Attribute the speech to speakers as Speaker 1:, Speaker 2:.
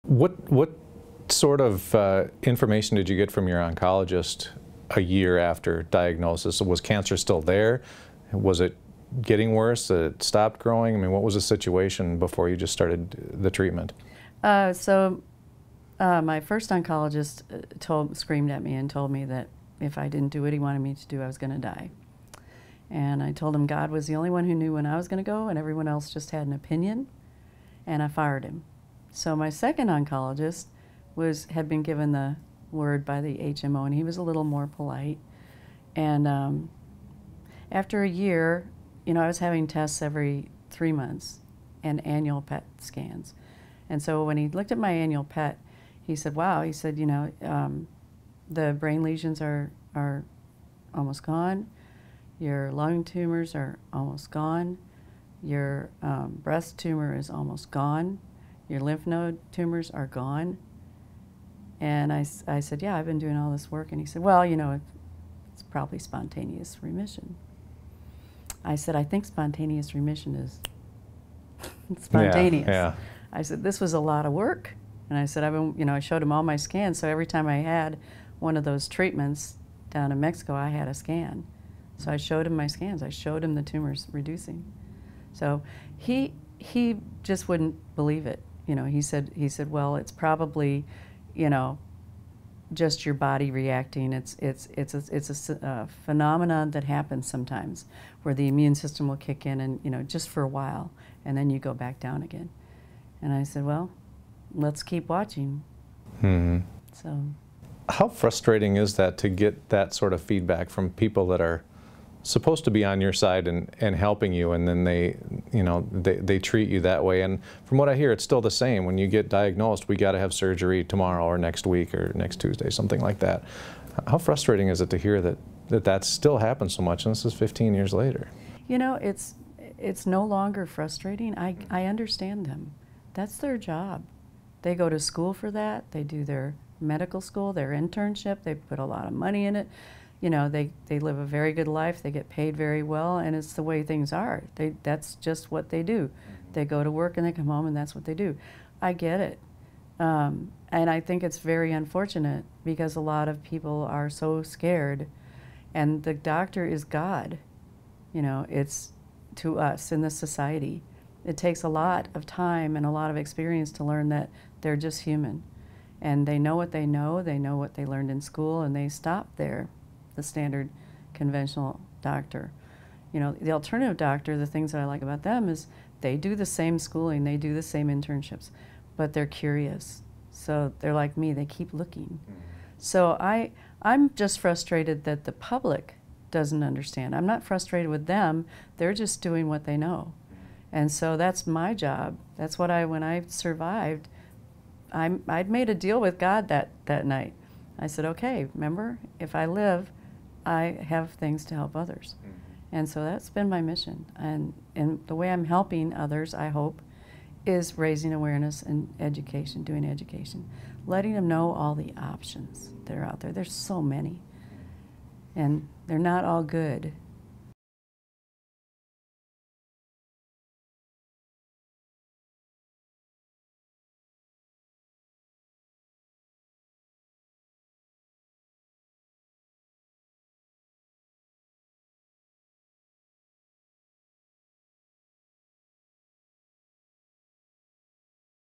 Speaker 1: What sort of information did you get from your oncologist a year after diagnosis? Was cancer still there? Was it getting worse? It stopped growing? I mean, what was the situation before you just started the treatment?
Speaker 2: My first oncologist screamed at me and told me that if I didn't do what he wanted me to do, I was going to die. And I told him God was the only one who knew when I was going to go, and everyone else just had an opinion, and I fired him. So my second oncologist had been given the word by the HMO, and he was a little more polite. And after a year, you know, I was having tests every 3 months and annual PET scans. And so when he looked at my annual PET, he said, wow, he said, you know, the brain lesions are almost gone. Your lung tumors are almost gone. Your breast tumor is almost gone. Your lymph node tumors are gone. And I said, yeah, I've been doing all this work. And he said, well, you know, it's probably spontaneous remission. I said, I think spontaneous remission is spontaneous.
Speaker 1: Yeah.
Speaker 2: I said, this was a lot of work. And I said, I showed him all my scans. So every time I had one of those treatments down in Mexico, I had a scan. So I showed him my scans. I showed him the tumors reducing. So he just wouldn't believe it. You know, he said, well, it's probably, you know, just your body reacting. It's a phenomenon that happens sometimes, where the immune system will kick in, and you know, just for a while, and then you go back down again. And I said, well, let's keep watching.
Speaker 1: Mm-hmm.
Speaker 2: So,
Speaker 1: how frustrating is that to get that sort of feedback from people that are supposed to be on your side and helping you, and then they treat you that way? And from what I hear, it's still the same. When you get diagnosed, we got to have surgery tomorrow or next week or next Tuesday, something like that. How frustrating is it to hear that still happens so much, and this is 15 years later?
Speaker 2: You know, it's no longer frustrating. I understand them. That's their job. They go to school for that. They do their medical school, their internship. They put a lot of money in it. You know, they live a very good life. They get paid very well, and it's the way things are. That's just what they do. They go to work and they come home, and that's what they do. I get it. And I think it's very unfortunate because a lot of people are so scared, and the doctor is God. You know, it's to us in this society. It takes a lot of time and a lot of experience to learn that they're just human. And they know what they know what they learned in school, and they stop there, the standard conventional doctor. You know, the alternative doctor, the things that I like about them is they do the same schooling, they do the same internships, but they're curious. So they're like me, they keep looking. So I'm just frustrated that the public doesn't understand. I'm not frustrated with them, they're just doing what they know. And so that's my job. That's what when I survived, I'd made a deal with God that night. I said, okay, remember, if I live, I have things to help others. And so that's been my mission. And the way I'm helping others, I hope, is raising awareness and education, doing education, letting them know all the options that are out there. There's so many, and they're not all good.